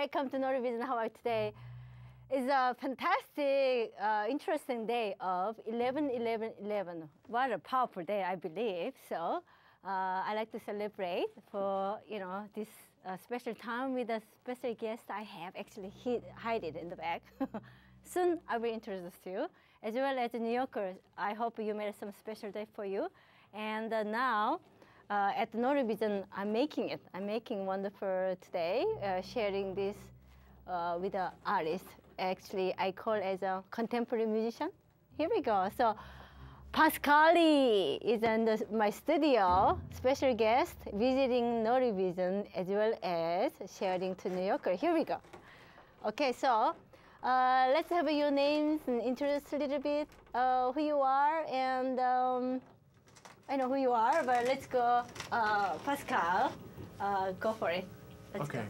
Welcome to NoriVision. How are you today? It's a fantastic, interesting day of 11/11/11. What a powerful day, I believe. So I like to celebrate for this special time with a special guest I have. Actually, hide it in the back. Soon I will introduce you, as well as New Yorkers. I hope you made some special day for you. And now. At NoriVision, I'm making it. I'm making wonderful today, sharing this with an artist. Actually, I call as a contemporary musician. Here we go. So, PascAli is in my studio, special guest, visiting NoriVision, as well as sharing to New Yorker. Here we go. Okay, so let's have your names and introduce a little bit who you are and. I know who you are, but let's go. Pascal, go for it. Let's okay.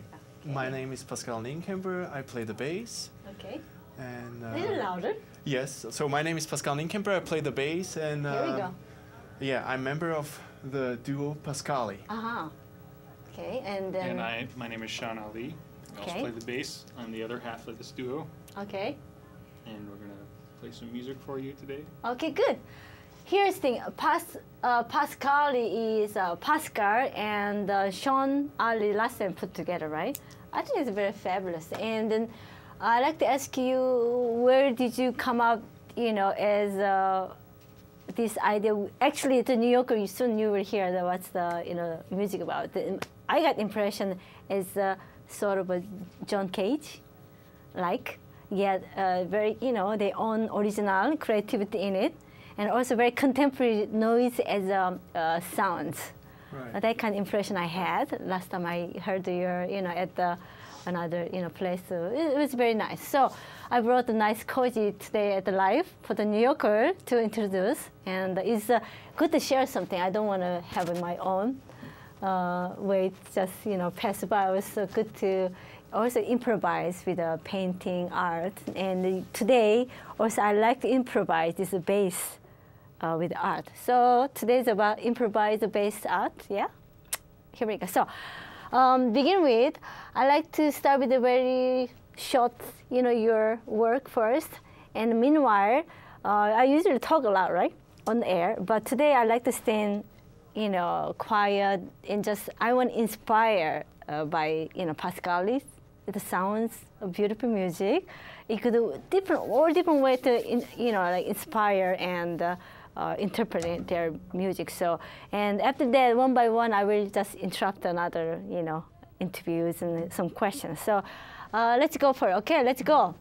Go. My name is PascAli Ninkemper. I play the bass. Okay. And a little louder. Yes. So my name is PascAli Ninkemper. I play the bass, and here we go. Yeah, I'm member of the duo PascAli. Okay, and then. And my name is Sean Ali. I also play the bass on the other half of this duo. Okay. And we're gonna play some music for you today. Okay, good. Here's the thing, PascAli is Pascal and Sean Ali last time put together, right? I think it's very fabulous. And then I'd like to ask you, where did you come up, as this idea? Actually, the New Yorker, you soon you will hear what's the music about. I got impression as sort of a John Cage, yet very their own original creativity in it. And also very contemporary noise as sounds. Right. That kind of impression I had last time I heard your, at another, place. So it was very nice. So I brought a nice cozy today at the live for the New Yorker to introduce. And it's good to share something. I don't want to have it my own way just, pass by. It was so good to also improvise with painting, art. And today, also I like to improvise this bass with art. So today's about improvised bass art, yeah? Here we go. So begin with, I like to start with a very short, your work first. And meanwhile, I usually talk a lot, right, on air. But today I like to stay, quiet and just, I want to inspire by, PascAli. The sounds of beautiful music. It could do different way to, inspire and interpret their music. So, and after that, one by one, I will just interrupt another, interviews and some questions. So, let's go for it. Okay, let's go.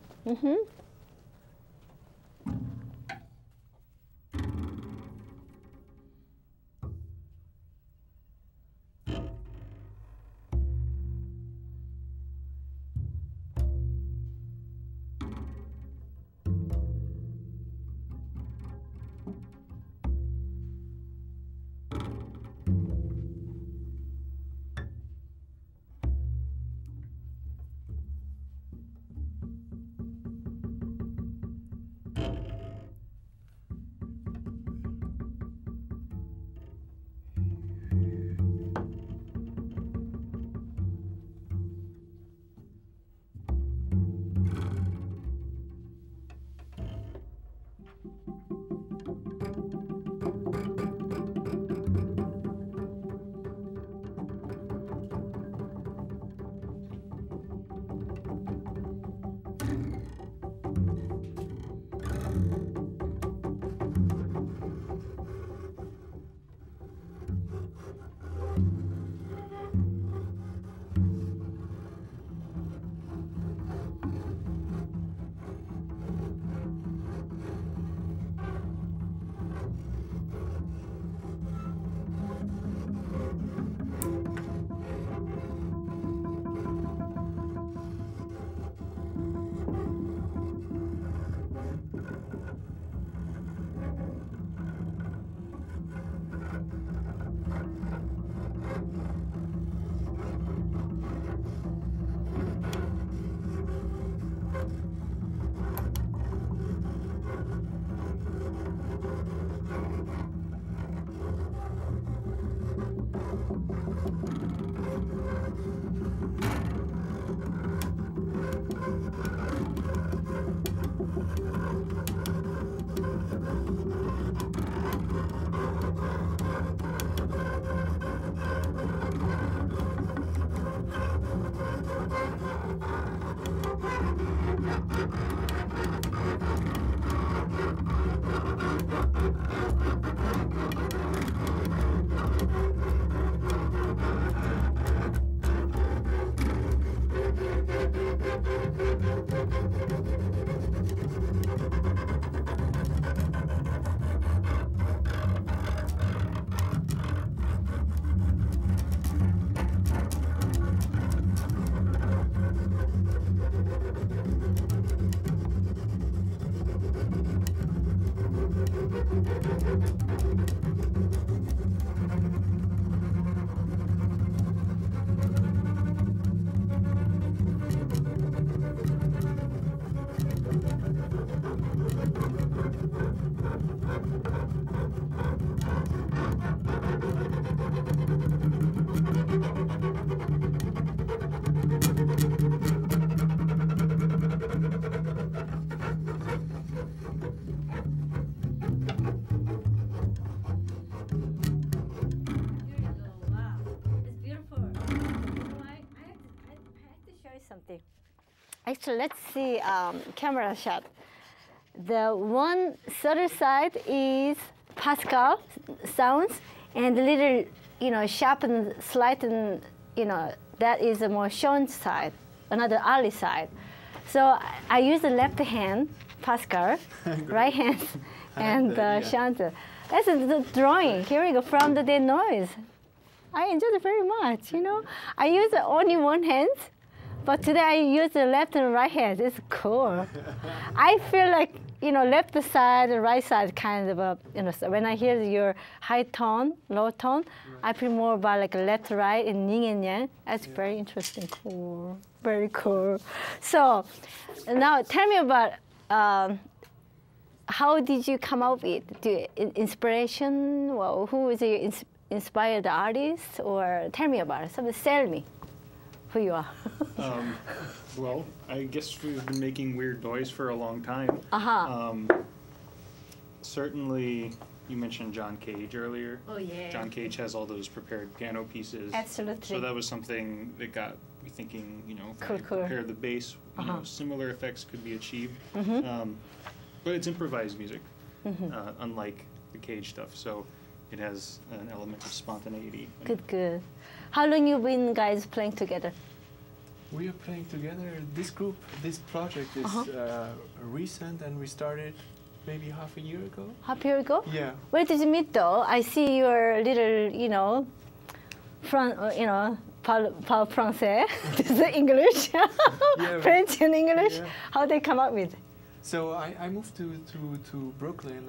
something. Actually, let's see camera shot. The one subtle side is PascAli sounds, and the little, sharpened, slightened, that is a more shown side, another Ali side. So I use the left hand, PascAli, right hand, and Shanta. That's the drawing. Here we go, from the dead noise. I enjoyed it very much, I use only one hand, but today I use the left and right hand. It's cool. I feel like, left side, right side, kind of so when I hear your high tone, low tone, I feel more about like left, right, and yin and yang. That's very interesting. Cool. Very cool. So now tell me about how did you come up with inspiration? Well, who is your inspired artist? Or tell me about it. Somebody sell me who you are. Well, I guess we've been making weird noise for a long time. Certainly, you mentioned John Cage earlier. Oh, yeah. John Cage has all those prepared piano pieces. Absolutely. So that was something that got me thinking, if I Cool. prepare the bass, similar effects could be achieved. But it's improvised music, unlike the Cage stuff. So it has an element of spontaneity. Good. How long you been guys playing together? We are playing together. This project is recent, and we started maybe half a year ago. Half a year ago? Yeah. Where did you meet though? I see your little, parle français. This is English, French and English. Yeah. How they come up with? So I moved to Brooklyn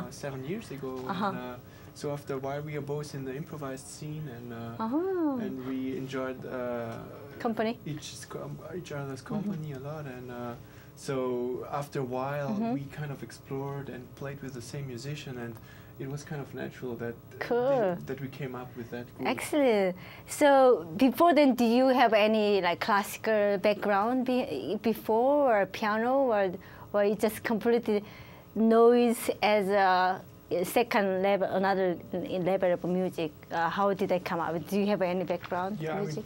7 years ago. And, so after a while, we are both in the improvised scene, and we enjoyed Company? each other's company a lot. And so after a while, we kind of explored and played with the same musician, and it was kind of natural that that we came up with that group. Excellent. So before then, do you have any like classical background before, or piano, or you just completely noise as a second level, another level of music? How did they come up with? Do you have any background? Yeah, music?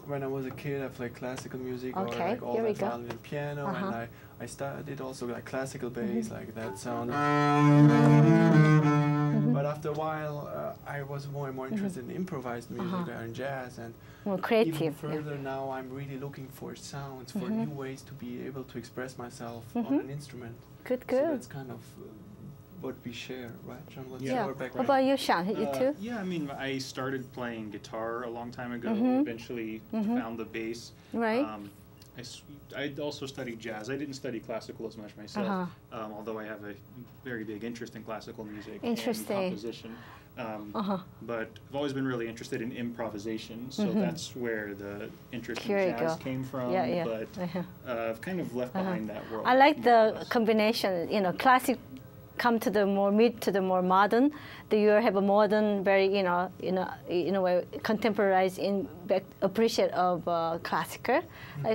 when I was a kid, I played classical music, or like all that violin and piano, and I studied also like classical bass, like that sound. But after a while, I was more and more interested in improvised music and jazz, and more creative. Even further now, I'm really looking for sounds, for new ways to be able to express myself on an instrument. Good. So that's kind of what we share, right, John? What's your background? What about you, Sean? You too? Yeah, I mean, I started playing guitar a long time ago. Eventually found the bass. Right. I also studied jazz. I didn't study classical as much myself, although I have a very big interest in classical music and composition. But I've always been really interested in improvisation, so that's where the interest in jazz came from. But I've kind of left behind that world. I like the combination, classic come to the more mid to the more modern. Do you have a modern, very in a way contemporary appreciate of classical?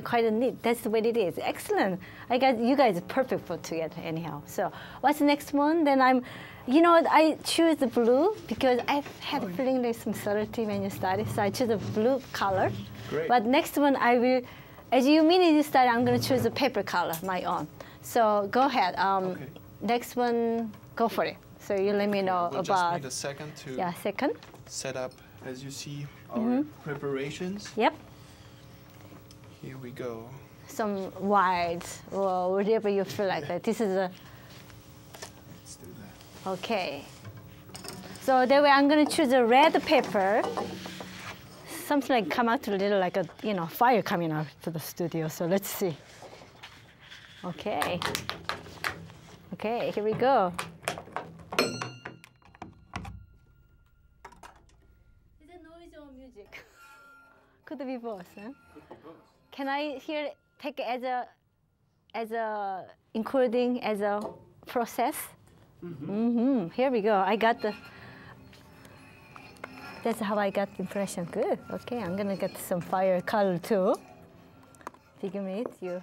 Quite neat. That's the way it is. Excellent. I got you guys perfect for together anyhow. So what's the next one? Then I choose the blue because I've had a feeling there's some subtlety when you study, so I choose the blue color. Great. But next one I will, as you mean you study, I'm going to choose the paper color, my own. So go ahead. Next one, go for it. So you let me know we'll about. Just need a second to set up, as you see, our preparations. Yep. Here we go. Some white or whatever you feel like that. This is a. Let's do that. Okay. So that way I'm going to choose a red paper. Something like come out a little like a fire coming out to the studio. So let's see. Okay. Okay, here we go. Is it noise or music? Could be both, huh? Could be both. Can I take it as a including as a process? Here we go. I got the. That's how I got the impression. Good. Okay, I'm gonna get some fire color too. Figure with you.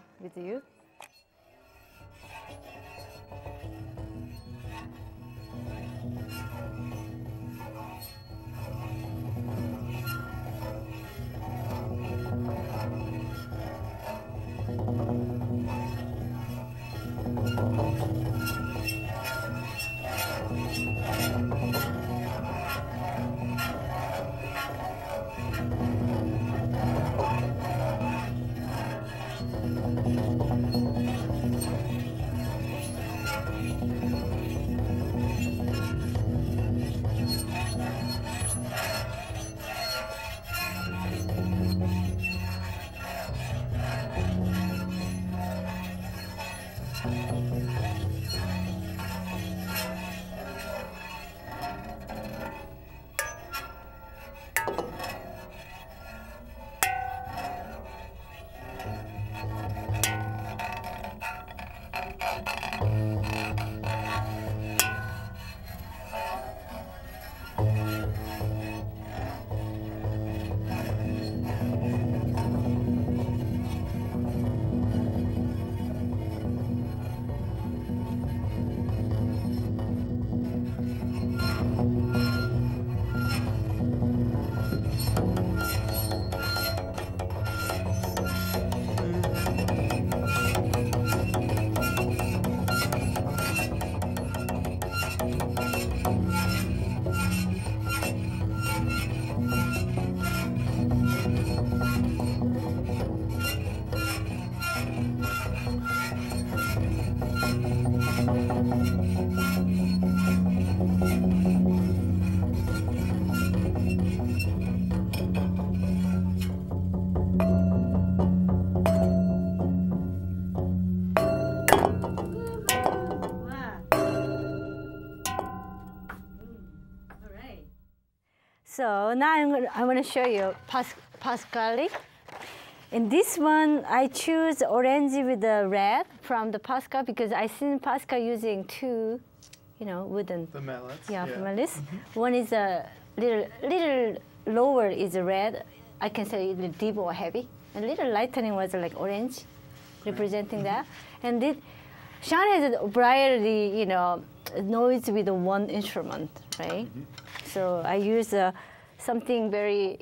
So now I'm going to show you PascAli. In this one, I choose orange with the red from the PascAli because I seen PascAli using two, wooden. The mallets. Yeah, the mallets. One is a little lower is red. I can say a little deep or heavy. And little lightening was like orange, representing that. And Sean has a variety, noise with one instrument, right? So I use something very,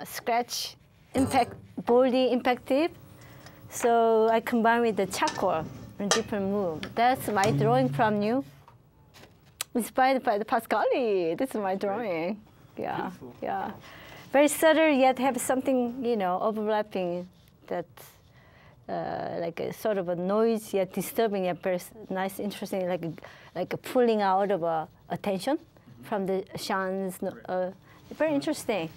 scratch, boldy, impactive. So I combine with the charcoal and different move. That's my drawing from you. Inspired by the PascAli. This is my drawing. Yeah, beautiful. Yeah. Very subtle yet have something, overlapping that like a sort of a noise yet disturbing yet very nice, interesting, like a pulling out of attention from the Sean's. Very interesting.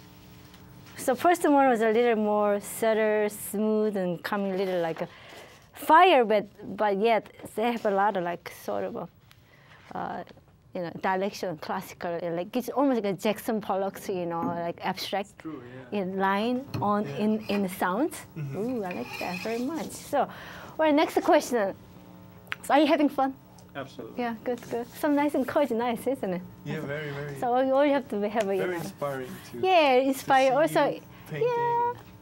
So first one was a little more subtle, smooth, and coming a little like a fire, but yet they have a lot of like sort of a direction, classical, like it's almost like a Jackson Pollock's, like abstract line on in the sounds. Ooh, I like that very much. So, well, next question. So are you having fun? Absolutely. Yeah, good. Some nice and cozy, nice, isn't it? Yeah, very. So all you have to have a very inspiring too. Yeah, inspire also.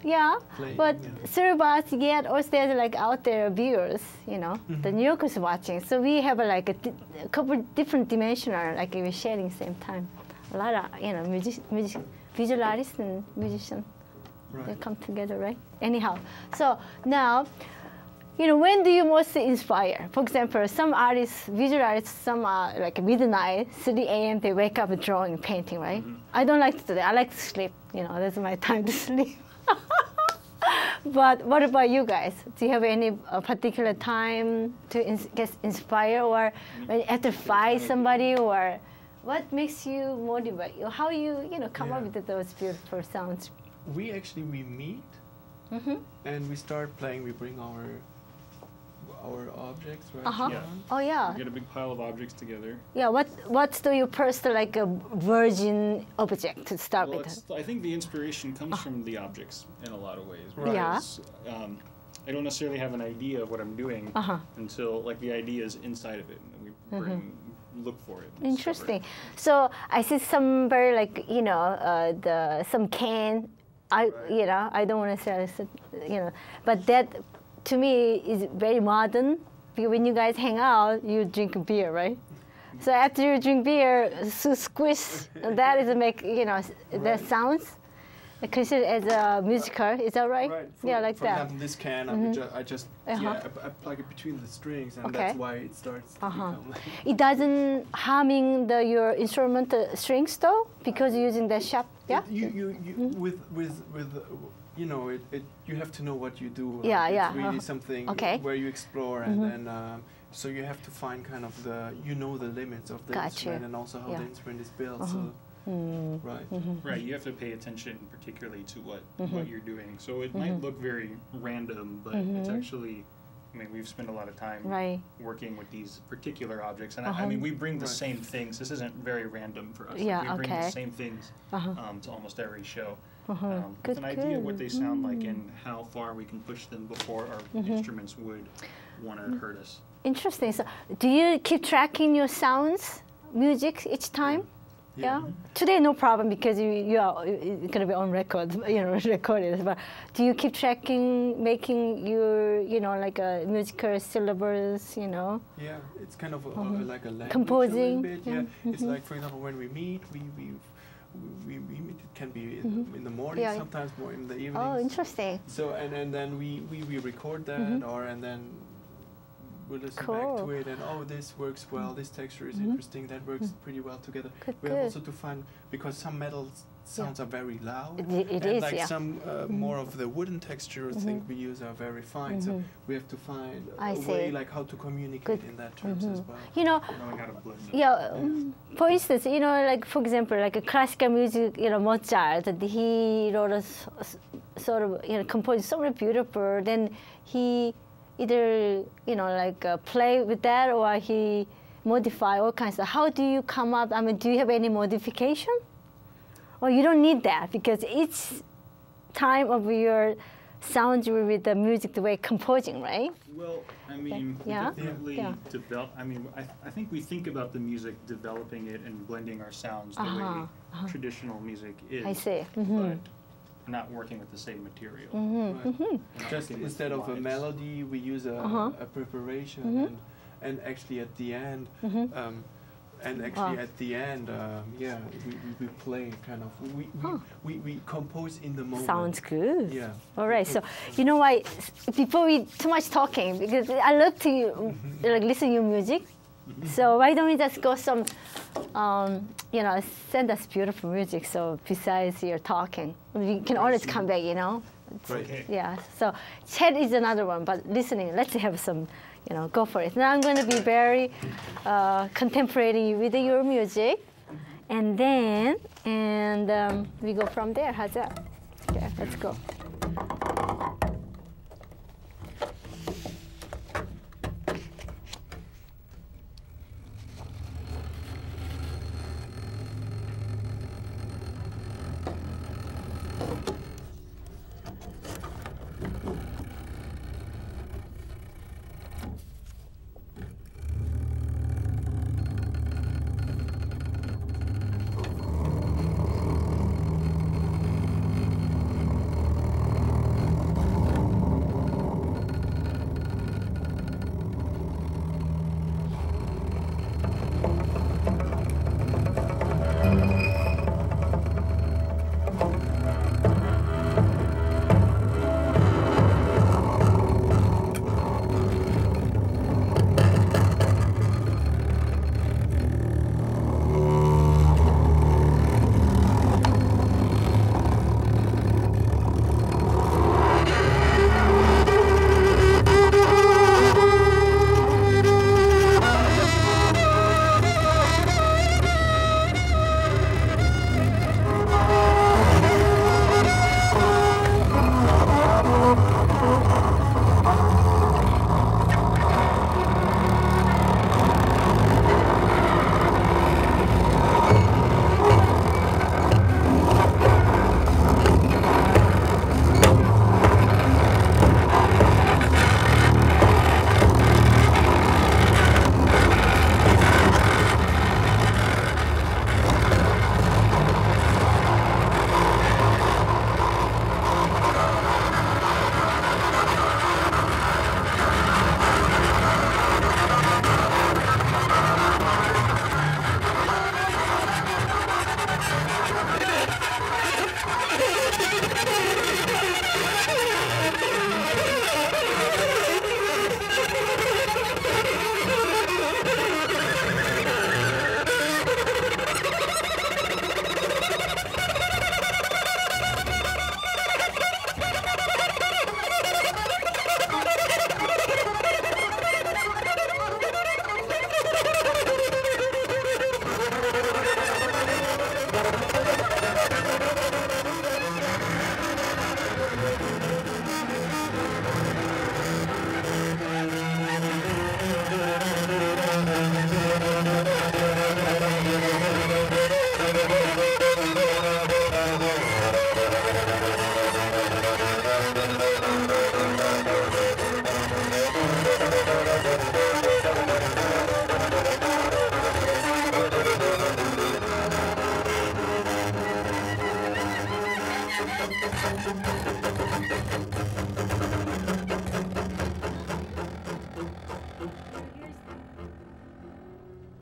Yeah, but through us yet also there's like out there viewers, the New Yorkers watching. So we have like a couple different dimensional, like we're sharing same time. A lot of visual artists and musicians, they come together, right? Anyhow, so now, when do you mostly inspire? For example, some artists, visual artists, some are like midnight, 3 a.m. they wake up drawing, painting, right? I don't like to do that. I like to sleep. That's my time to sleep. But what about you guys? Do you have any particular time to get inspired, or when you have to find somebody, or what makes you motivate you? How you come up with those beautiful sounds? We meet and we start playing. We bring our objects, right? Yeah. Oh yeah. We get a big pile of objects together. Yeah. What do you first like a virgin object to start with? I think the inspiration comes from the objects in a lot of ways. Right. Yeah. I don't necessarily have an idea of what I'm doing until like the idea is inside of it, and we look for it. Interesting. So I see some very like some can. I don't want to say but that. To me, is very modern because when you guys hang out, you drink beer, right? So after you drink beer, squish, that is make that sounds considered as a musical. Is that right? Right. Yeah, like for that. For example, this can, I just I plug it between the strings, and that's why it starts to become like. It doesn't harming your instrument strings though, because you're using that sharp. Yeah. You with you have to know what you do. Yeah, It's really something where you explore, and then so you have to find kind of the limits of the instrument, and also how the instrument is built. So, right. Right. You have to pay attention particularly to what you're doing. So it might look very random, but it's actually. I mean, we've spent a lot of time working with these particular objects, and I mean, we bring the same things. This isn't very random for us. Yeah, we bring the same things to almost every show. With an idea of what they sound like and how far we can push them before our instruments would want to hurt us. Interesting. So, do you keep tracking your sounds, music each time? Yeah. Today, no problem because you are going to be on record, recorded. But do you keep tracking, making your, like a musical syllables, Yeah, it's kind of like a language composing. A little bit. Yeah. It's like, for example, when we meet, we it can be in the morning, sometimes more in the evenings. Oh, interesting. So and then we record that, and then we listen back to it, and this works well. This texture is interesting. That works pretty well together. We have also to find, because some metal sounds are very loud. It is, like some more of the wooden texture thing we use are very fine. So we have to find a way like how to communicate in that terms as well. Knowing how to blend for instance, like for example, like a classical music, Mozart, he wrote a sort of, composed so beautiful. Then he either, play with that, or he modify all kinds of. How do you come up? I mean, do you have any modification? well, you don't need that because each time of your sounds with the music, the way composing, right? Well, I mean, we definitely develop. I mean, I think we think about the music, developing it and blending our sounds the way traditional music is. I see. But we're not working with the same material. Right. Just instead of a melody, we use a preparation, and actually at the end. Yeah, we play kind of, we compose in the moment. Sounds good. Yeah. All right, so you know why, before we too much talking, because I love to like listen to your music, so why don't we just go some, you know, send us beautiful music, so besides your talking, we can always come back, you know. Right. Yeah, so chat is another one, but listening, let's have some, you know, go for it. Now I'm going to be very contemporary with your music, and then we go from there. How's that? Okay, let's go.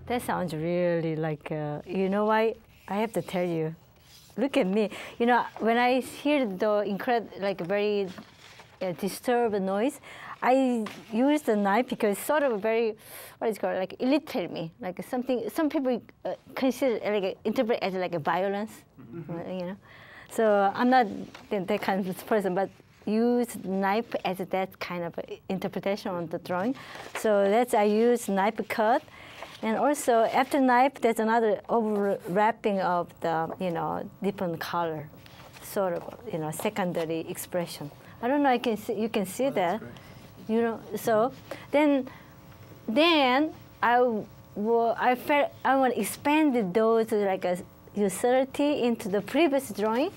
That sounds really like, you know why? I have to tell you, look at me. You know, when I hear the like very disturbed noise, I use the knife because it's sort of very, what is it called, like irritate me. Like something, some people consider, like interpret as like a violence, you know. So I'm not that kind of person, but use knife as that kind of interpretation on the drawing. So that's, I use knife cut. And also, after knife, there's another overwrapping of the, you know, different color, sort of, you know, secondary expression. I don't know. I can see, you can see that, you know. So then I felt I want to expand those like use subtlety into the previous drawing.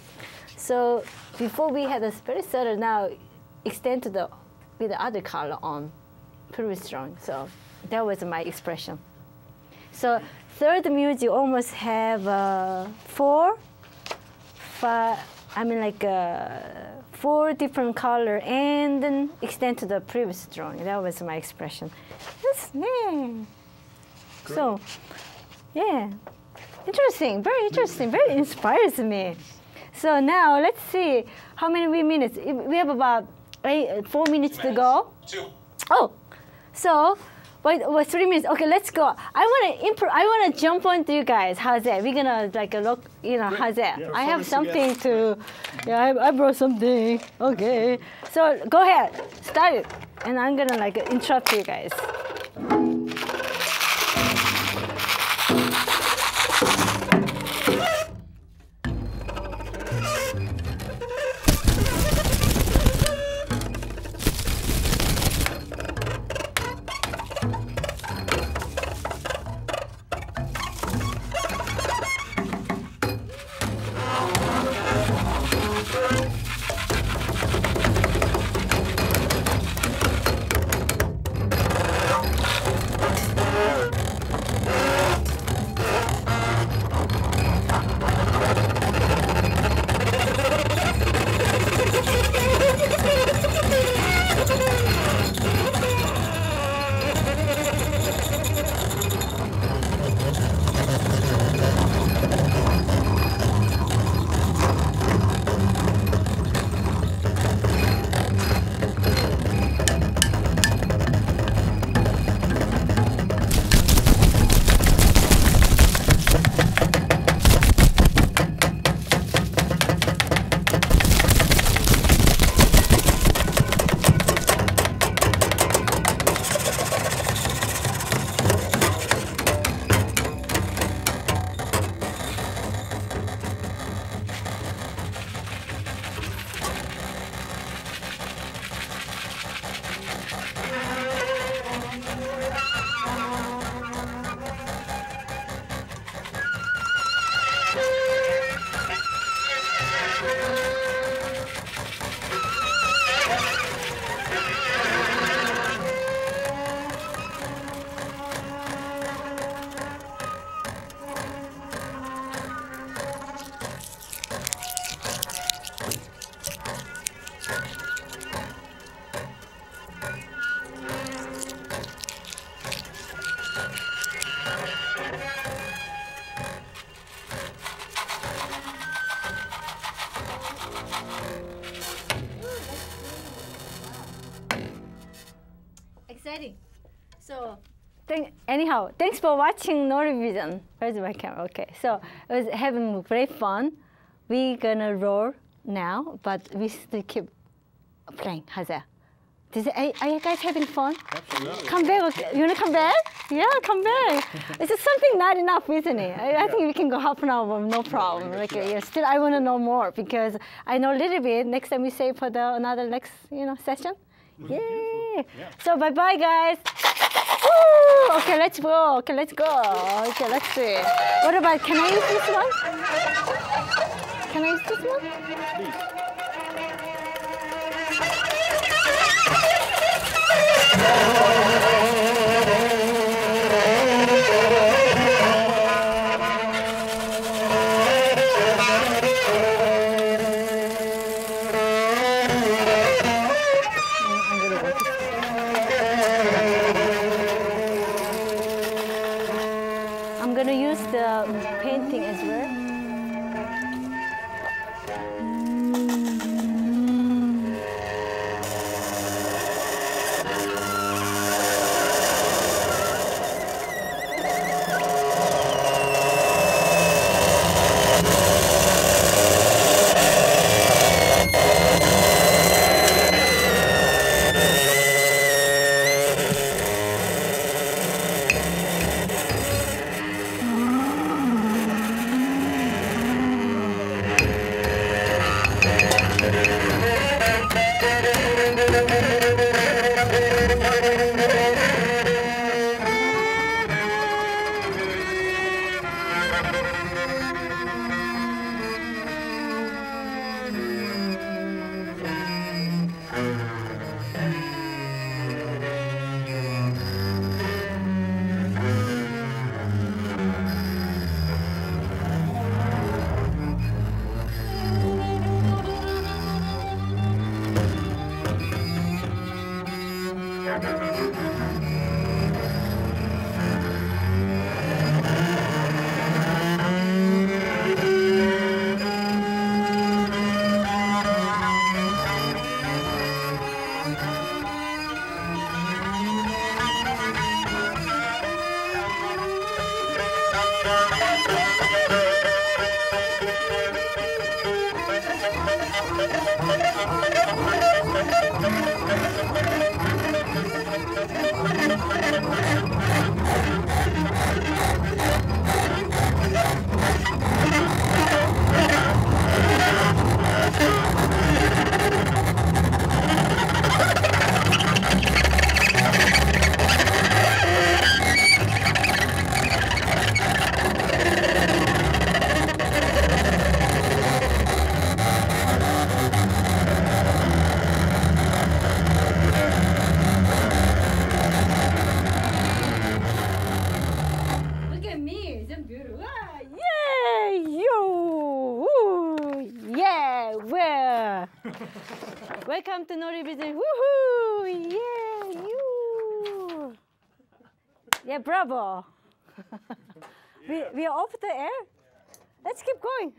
So before we had a very subtle, now extend to the with the other color on previous drawing. So that was my expression. So third music almost have 4 different color and then extend to the previous drawing. That was my expression. Yes, yeah. So, yeah, interesting, very interesting, very inspires me. So now let's see how many minutes. We have about 4 minutes to go. 2. Oh, so. Wait, 3 minutes. Okay, let's go. I want to jump onto you guys. How's that? We're gonna look. How's that? Yeah, I have something to. Yeah, I brought something. Okay. So go ahead, start it, and I'm gonna interrupt you guys. Exciting. So, anyhow, thanks for watching NoriVision. Where's my camera? Okay. So it was having great fun. We're gonna roll now, but we still keep playing. How's that? Are you guys having fun? Absolutely. Come back. Okay. You wanna come back? Yeah, come back. It's just something not enough, isn't it? I think we can go half an hour, no problem. Still, I wanna know more because I know a little bit. Next time we save for another next, session. Yay! Yeah. So bye guys. Woo! Okay, let's go. Okay, let's go. Okay, let's see. What about? Can I use this one? Can I use this one? Please. I'm gonna use the painting as well. Welcome to NoriVision. Woohoo! Yeah, you. Yeah, bravo. We are off the air. Let's keep going.